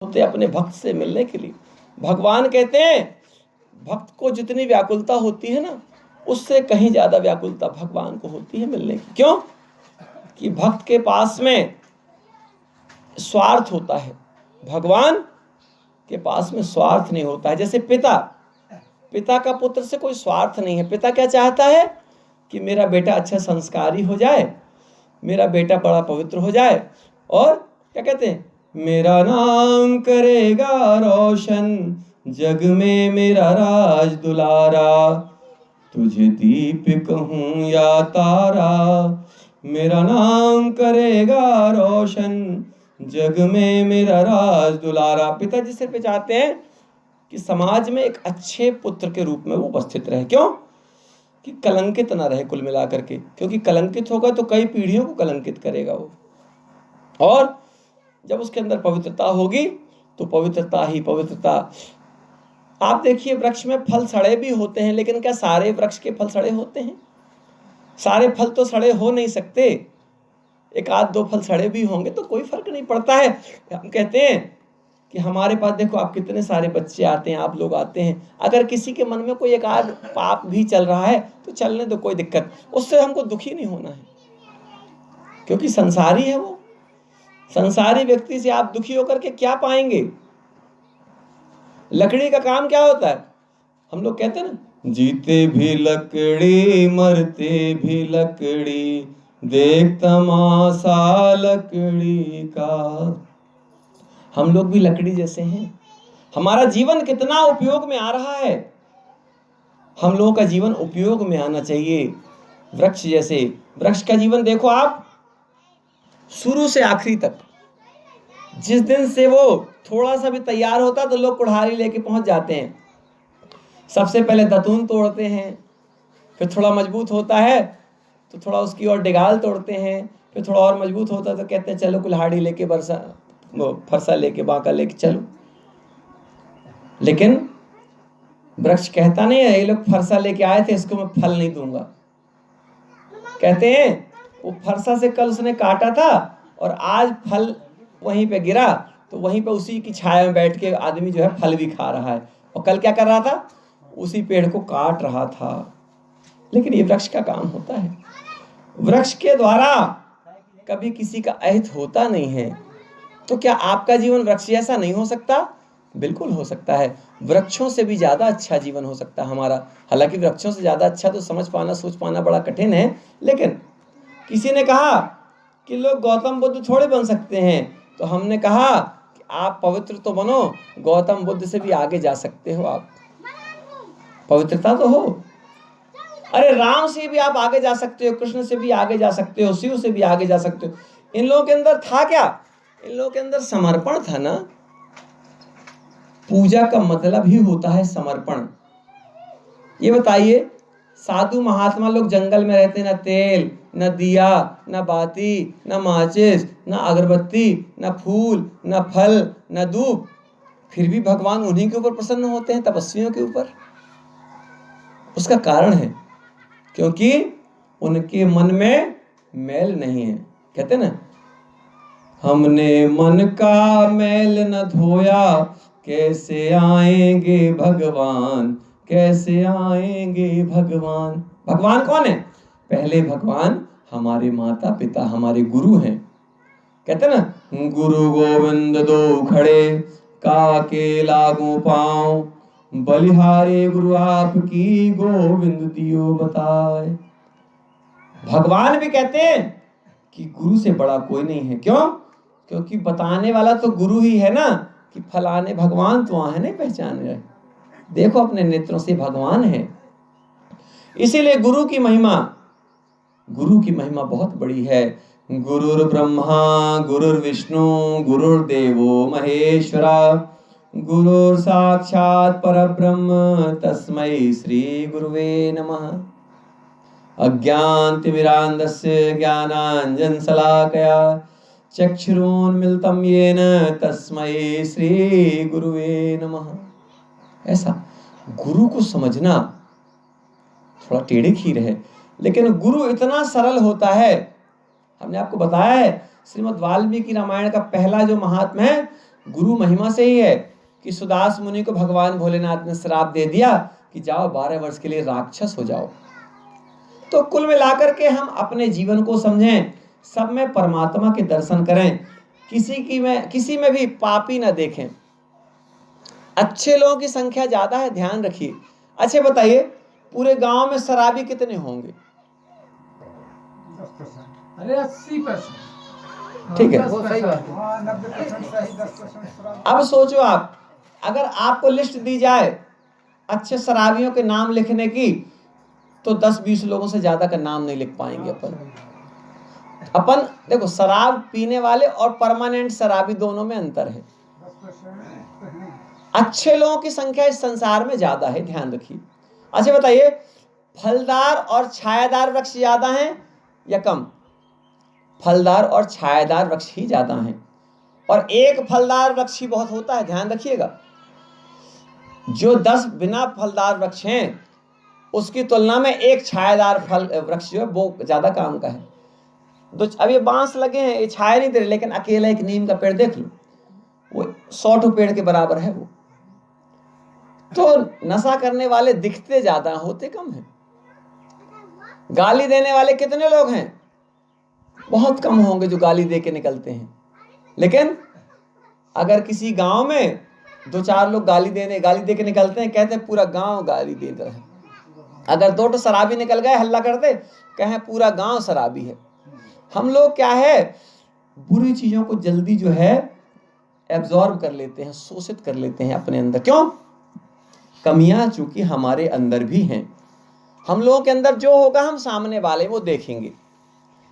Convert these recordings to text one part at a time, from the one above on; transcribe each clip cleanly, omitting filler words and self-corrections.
होते अपने भक्त से मिलने के लिए। भगवान कहते हैं भक्त को जितनी व्याकुलता होती है ना, उससे कहीं ज्यादा व्याकुलता भगवान को होती है मिलने की। क्यों? कि भक्त के पास में स्वार्थ होता है, भगवान के पास में स्वार्थ नहीं होता है। जैसे पिता का पुत्र से कोई स्वार्थ नहीं है। पिता क्या चाहता है कि मेरा बेटा अच्छा संस्कारी हो जाए, मेरा बेटा बड़ा पवित्र हो जाए, और क्या कहते हैं, मेरा नाम करेगा रोशन, जग में मेरा राज दुलारा, तुझे दीप कहूं या तारा, मेरा नाम करेगा रोशन, जग में मेरा राज दुलारा। पिताजी सिर पे चाहते हैं कि समाज में एक अच्छे पुत्र के रूप में वो उपस्थित रहे। क्यों? कि कलंकित ना रहे कुल मिलाकर के, क्योंकि कलंकित होगा तो कई पीढ़ियों को कलंकित करेगा वो। और जब उसके अंदर पवित्रता होगी तो पवित्रता ही पवित्रता। आप देखिए वृक्ष में फल सड़े भी होते हैं, लेकिन क्या सारे वृक्ष के फल सड़े होते हैं? सारे फल तो सड़े हो नहीं सकते, एक आध दो फल सड़े भी होंगे तो कोई फर्क नहीं पड़ता है। हम कहते हैं कि हमारे पास देखो आप कितने सारे बच्चे आते हैं, आप लोग आते हैं, अगर किसी के मन में कोई एक आध पाप भी चल रहा है तो चलने दो, कोई दिक्कत, उससे हमको दुखी नहीं होना है, क्योंकि संसारी है वो। संसारी व्यक्ति से आप दुखी होकर के क्या पाएंगे? लकड़ी का काम क्या होता है? हम लोग कहते हैं ना, जीते भी लकड़ी मरते भी लकड़ी, देख तमाशा लकड़ी का। हम लोग भी लकड़ी जैसे हैं। हमारा जीवन कितना उपयोग में आ रहा है? हम लोगों का जीवन उपयोग में आना चाहिए वृक्ष जैसे। वृक्ष का जीवन देखो आप, शुरू से आखिरी तक, जिस दिन से वो थोड़ा सा भी तैयार होता तो लोग कुल्हाड़ी लेके पहुंच जाते हैं। सबसे पहले दतून तोड़ते हैं, फिर थोड़ा मजबूत होता है तो थोड़ा उसकी और डिगाल तोड़ते हैं, फिर थोड़ा और मजबूत होता है तो कहते हैं चलो कुल्हाड़ी लेके फरसा लेके बांका लेके चलो। लेकिन वृक्ष कहता नहीं है ये लोग फरसा लेके आए थे, इसको मैं फल नहीं दूंगा। कहते हैं वो फरसा से कल उसने काटा था और आज फल वहीं पे गिरा, तो वहीं पे उसी की छाया में बैठ के आदमी जो है फल भी खा रहा है, और कल क्या कर रहा था? उसी पेड़ को काट रहा था। लेकिन ये वृक्ष का काम होता है। वृक्ष के द्वारा कभी किसी का अहित होता नहीं है। तो क्या आपका जीवन वृक्ष जैसा नहीं हो सकता? बिल्कुल हो सकता है। वृक्षों से भी ज्यादा अच्छा जीवन हो सकता है हमारा। हालांकि वृक्षों से ज्यादा अच्छा तो समझ पाना सोच पाना बड़ा कठिन है, लेकिन किसी ने कहा कि लोग गौतम बुद्ध थोड़े बन सकते हैं, तो हमने कहा कि आप पवित्र तो बनो, गौतम बुद्ध से भी आगे जा सकते हो। आप पवित्रता तो हो। अरे राम से भी आप आगे जा सकते हो, कृष्ण से भी आगे जा सकते हो, शिव से भी आगे जा सकते हो। इन लोगों के अंदर था क्या? इन लोगों के अंदर समर्पण था ना। पूजा का मतलब ही होता है समर्पण। ये बताइए, साधु महात्मा लोग जंगल में रहते, ना तेल, न दिया, न बाती, न माचिस, न अगरबत्ती, न फूल, न फल, न धूप, फिर भी भगवान उन्हीं के ऊपर प्रसन्न होते हैं, तपस्वियों के ऊपर। उसका कारण है क्योंकि उनके मन में मैल नहीं है। कहते ना, हमने मन का मैल न धोया, कैसे आएंगे भगवान, कैसे आएंगे भगवान। भगवान कौन है? पहले भगवान हमारे माता पिता, हमारे गुरु हैं। कहते ना, गुरु गोविंद दो खड़े, काके लागू पांव, बलिहारे गुरु आपकी, गोविंद दियो बताए। भगवान भी कहते हैं कि गुरु से बड़ा कोई नहीं है। क्यों? क्योंकि बताने वाला तो गुरु ही है ना, कि फलाने भगवान तो वहां है नहीं पहचान रहे, देखो अपने नेत्रों से भगवान है। इसीलिए गुरु की महिमा बहुत बड़ी है। गुरुर ब्रह्मा गुरुर विष्णु गुरुर्देवो महेश्वरा, गुरुर साक्षात परब्रह्म, तस्मै श्री गुरुवे नमः। अज्ञानतिमिरान्धस्य ज्ञानाञ्जनशलाकया, चक्षुरुन्मीलितं येन तस्मै श्री गुरुवे नमः। ऐसा गुरु को समझना थोड़ा टेढ़े खीर है, लेकिन गुरु इतना सरल होता है। हमने आपको बताया है, श्रीमद् वाल्मीकि रामायण का पहला जो महात्म्य है गुरु महिमा से ही है कि सुदास मुनि को भगवान भोलेनाथ ने श्राप दे दिया कि जाओ 12 वर्ष के लिए राक्षस हो जाओ। तो कुल मिलाकर के हम अपने जीवन को समझें, सब में परमात्मा के दर्शन करें, किसी में भी पापी ना देखें। अच्छे लोगों की संख्या ज्यादा है, ध्यान रखिए। अच्छे बताइए, पूरे गांव में शराबी कितने होंगे? 10%। अरे 80%। ठीक है, वो सही बात है। 90% सही, 10% अब सोचो आप, अगर आपको लिस्ट दी जाए अच्छे शराबियों के नाम लिखने की, तो 10-20 लोगों से ज्यादा का नाम नहीं लिख पाएंगे अपन देखो, शराब पीने वाले और परमानेंट शराबी दोनों में अंतर है। 10% अच्छे लोगों की संख्या इस संसार में ज्यादा है, ध्यान रखिए। अच्छा बताइए, फलदार और छायादार वृक्ष ज्यादा हैं या कम? फलदार और छायादार वृक्ष ही ज्यादा हैं, और एक फलदार वृक्ष ही बहुत होता है, ध्यान रखिएगा। जो 10 बिना फलदार वृक्ष हैं उसकी तुलना में एक छायादार फल वृक्ष जो है वो ज्यादा काम का है। अब ये बांस लगे हैं, ये छाया नहीं दे रहे, लेकिन अकेला एक नीम का पेड़ देख लो, वो 100 पेड़ के बराबर है वो। तो नशा करने वाले दिखते ज्यादा, होते कम हैं। गाली देने वाले कितने लोग हैं? बहुत कम होंगे जो गाली दे के निकलते हैं। लेकिन अगर किसी गांव में 2-4 लोग गाली दे के निकलते हैं, कहते हैं पूरा गांव गाली दे रहा है। अगर 2 शराबी निकल गए, हल्ला करते, कहें पूरा गांव शराबी है। हम लोग क्या है, बुरी चीजों को जल्दी जो है एब्जॉर्ब कर लेते हैं, शोषित कर लेते हैं अपने अंदर। क्यों? कमियां चूंकि हमारे अंदर भी हैं। हम लोगों के अंदर जो होगा हम सामने वाले वो देखेंगे।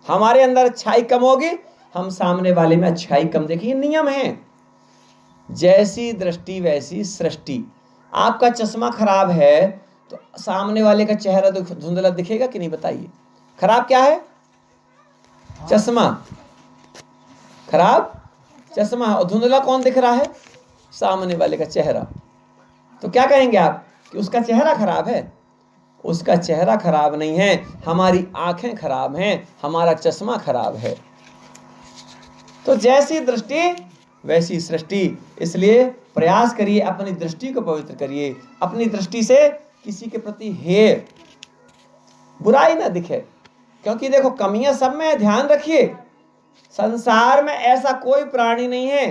हमारे अंदर अच्छाई कम होगी, हम सामने वाले में अच्छाई कम देखेंगे। नियम है, जैसी दृष्टि वैसी सृष्टि। आपका चश्मा खराब है तो सामने वाले का चेहरा धुंधला दिखेगा कि नहीं? बताइए, खराब क्या है? चश्मा। खराब चश्मा, और धुंधला कौन दिख रहा है? सामने वाले का चेहरा। तो क्या कहेंगे आप कि उसका चेहरा खराब है? उसका चेहरा खराब नहीं है, हमारी आंखें खराब हैं, हमारा चश्मा खराब है। तो जैसी दृष्टि वैसी सृष्टि। इसलिए प्रयास करिए, अपनी दृष्टि को पवित्र करिए, अपनी दृष्टि से किसी के प्रति हेय बुराई ना दिखे। क्योंकि देखो, कमियां सब में है, ध्यान रखिए। संसार में ऐसा कोई प्राणी नहीं है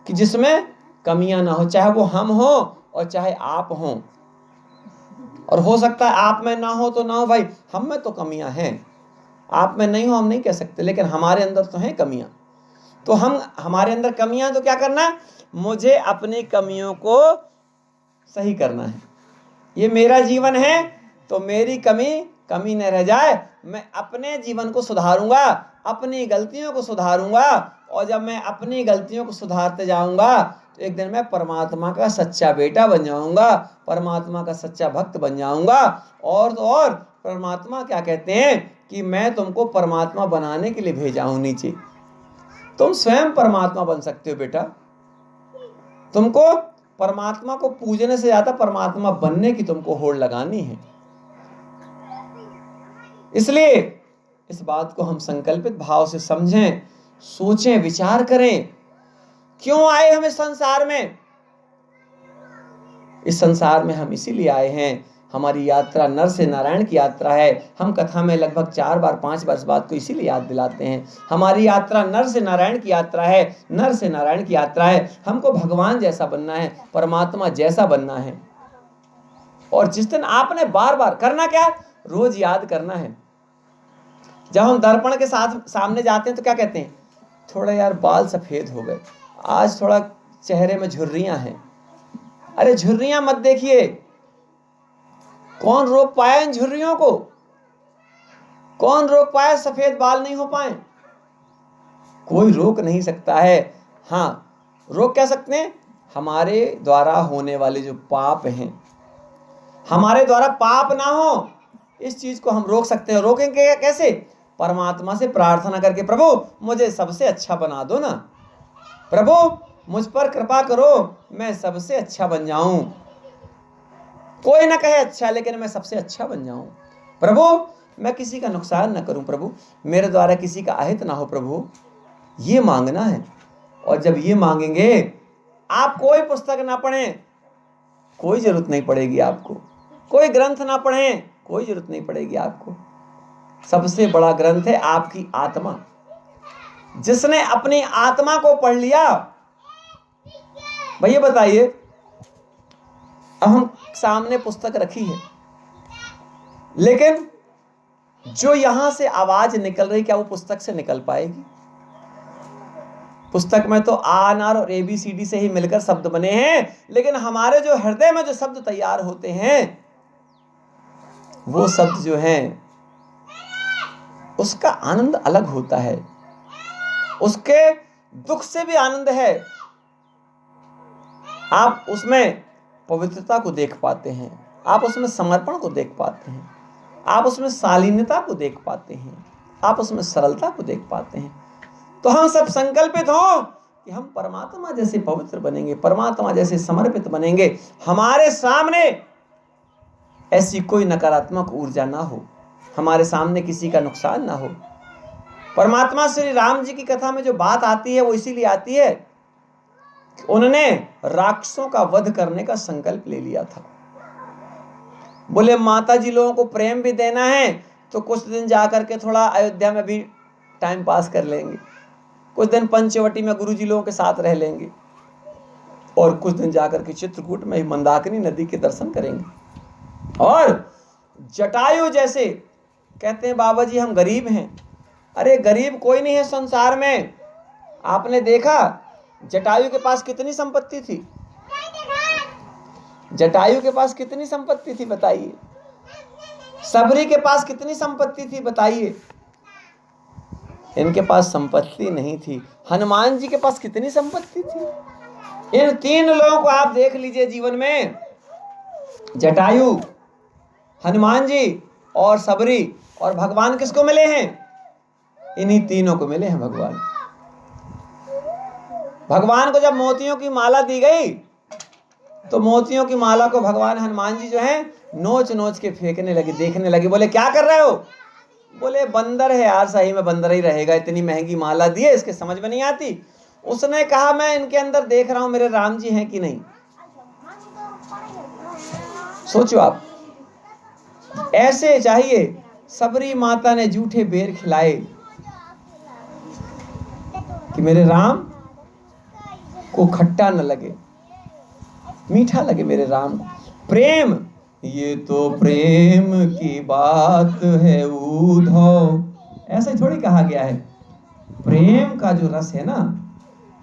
कि जिसमें कमियां ना हो, चाहे वो हम हो और चाहे आप हो। और हो सकता है आप में ना हो तो ना हो भाई, हम में तो कमियां हैं। आप में नहीं हो हम नहीं कह सकते, लेकिन हमारे अंदर तो हैं कमियां। तो हमारे अंदर कमियां, तो क्या करना है? मुझे अपनी कमियों को सही करना है। ये मेरा जीवन है तो मेरी कमी न रह जाए। मैं अपने जीवन को सुधारूंगा, अपनी गलतियों को सुधारूंगा, और जब मैं अपनी गलतियों को सुधारते जाऊंगा तो एक दिन मैं परमात्मा का सच्चा बेटा बन जाऊंगा, परमात्मा का सच्चा भक्त बन जाऊंगा। और तो और परमात्मा क्या कहते हैं कि मैं तुमको परमात्मा बनाने के लिए भेजा हूं नीचे। तुम स्वयं परमात्मा बन सकते हो बेटा। तुमको परमात्मा को पूजने से ज्यादा परमात्मा बनने की तुमको होड़ लगानी है। इसलिए इस बात को हम संकल्पित भाव से समझें, सोचें, विचार करें। क्यों आए हम इस संसार में? इस संसार में हम इसीलिए आए हैं, हमारी यात्रा नर से नारायण की यात्रा है। हम कथा में लगभग 4-5 बार इस बात को इसीलिए याद दिलाते हैं। हमारी यात्रा नर से नारायण की यात्रा है, नर से नारायण की यात्रा है। हमको भगवान जैसा बनना है, परमात्मा जैसा बनना है। और जिस दिन आपने बार बार करना क्या, रोज याद करना है। जब हम दर्पण के साथ सामने जाते हैं तो क्या कहते हैं? थोड़ा यार बाल सफेद हो गए, आज थोड़ा चेहरे में झुर्रियां हैं। अरे झुर्रियां मत देखिए, कौन रोक पाया इन झुर्रियों को? कौन रोक पाया सफेद बाल नहीं हो पाए? कोई रोक नहीं सकता है। हाँ, रोक क्या सकते हैं? हमारे द्वारा होने वाले जो पाप हैं, हमारे द्वारा पाप ना हो, इस चीज को हम रोक सकते हैं। रोकेंगे कैसे? परमात्मा से प्रार्थना करके, प्रभु मुझे सबसे अच्छा बना दो ना, प्रभु मुझ पर कृपा करो, मैं सबसे अच्छा बन जाऊं। कोई ना कहे अच्छा, लेकिन मैं सबसे अच्छा बन जाऊं। प्रभु मैं किसी का नुकसान ना करूं, प्रभु मेरे द्वारा किसी का अहित ना हो, प्रभु ये मांगना है। और जब ये मांगेंगे, आप कोई पुस्तक ना पढ़ें, कोई जरूरत नहीं पड़ेगी आपको, कोई ग्रंथ ना पढ़ें, कोई जरूरत नहीं पड़ेगी आपको। सबसे बड़ा ग्रंथ है आपकी आत्मा। जिसने अपनी आत्मा को पढ़ लिया, भैया बताइए, अब हम सामने पुस्तक रखी है, लेकिन जो यहां से आवाज निकल रही, क्या वो पुस्तक से निकल पाएगी? पुस्तक में तो आ नार और ABCD से ही मिलकर शब्द बने हैं, लेकिन हमारे जो हृदय में जो शब्द तैयार होते हैं, वो शब्द जो हैं, उसका आनंद अलग होता है, उसके दुख से भी आनंद है। आप उसमें पवित्रता को देख पाते हैं, आप उसमें समर्पण को देख पाते हैं, आप उसमें शालीनता को देख पाते हैं, आप उसमें सरलता को देख पाते हैं। तो हम सब संकल्पित हो कि हम परमात्मा जैसे पवित्र बनेंगे, परमात्मा जैसे समर्पित बनेंगे। हमारे सामने ऐसी कोई नकारात्मक ऊर्जा ना हो, हमारे सामने किसी का नुकसान ना हो। परमात्मा श्री राम जी की कथा में जो बात आती है, वो इसीलिए आती है कि उन्होंने राक्षसों का वध करने का संकल्प ले लिया था। बोले माता जी लोगों को प्रेम भी देना है, तो कुछ दिन जाकर के थोड़ा अयोध्या में भी टाइम पास कर लेंगे, कुछ दिन पंचवटी में गुरु जी लोगों के साथ रह लेंगे, और कुछ दिन जाकर के चित्रकूट में ही मंदाकिनी नदी के दर्शन करेंगे। और जटायु जैसे कहते हैं, बाबा जी हम गरीब हैं। अरे गरीब कोई नहीं है संसार में। आपने देखा जटायु के पास कितनी संपत्ति थी? जटायु के पास कितनी संपत्ति थी बताइए? सबरी के पास कितनी संपत्ति थी बताइए? इनके पास संपत्ति नहीं थी। हनुमान जी के पास कितनी संपत्ति थी? इन तीन लोगों को आप देख लीजिए जीवन में, जटायु, हनुमान जी और सबरी, और भगवान किसको मिले हैं? इन्हीं तीनों को मिले हैं भगवान। भगवान को जब मोतियों की माला दी गई, तो मोतियों की माला को भगवान हनुमान जी जो है नोच नोच के फेंकने लगे, देखने लगे। बोले क्या कर रहे हो? बोले बंदर है यार, सही में बंदर ही रहेगा, इतनी महंगी माला दी है, इसके समझ में नहीं आती। उसने कहा मैं इनके अंदर देख रहा हूं मेरे राम जी हैं कि नहीं। सोचो आप, ऐसे चाहिए। सबरी माता ने जूठे बेर खिलाए कि मेरे राम को खट्टा न लगे, मीठा लगे मेरे राम को। प्रेम, ये तो प्रेम की बात है उद्धव, ऐसा ही थोड़ी कहा गया है। प्रेम का जो रस है ना,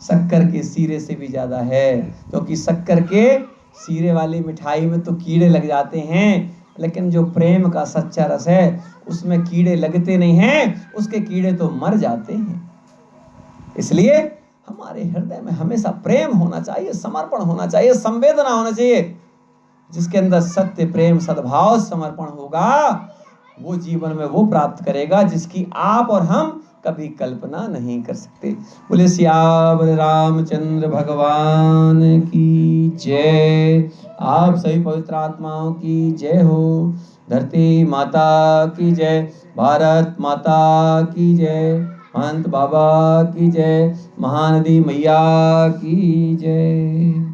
शक्कर के सीरे से भी ज्यादा है, क्योंकि शक्कर के सीरे वाली मिठाई में तो कीड़े लग जाते हैं, लेकिन जो प्रेम का सच्चा रस है उसमें कीड़े लगते नहीं हैं, उसके कीड़े तो मर जाते हैं। इसलिए हमारे हृदय में हमेशा प्रेम होना चाहिए, समर्पण होना चाहिए, संवेदना होना चाहिए। जिसके अंदर सत्य, प्रेम, सद्भाव, समर्पण होगा, वो जीवन में वो प्राप्त करेगा जिसकी आप और हम कभी कल्पना नहीं कर सकते। बोले सियावर रामचंद्र भगवान की जय। आप सभी पवित्र आत्माओं की जय हो। धरती माता की जय, भारत माता की जय, महंत बाबा की जय, महानदी मैया की जय।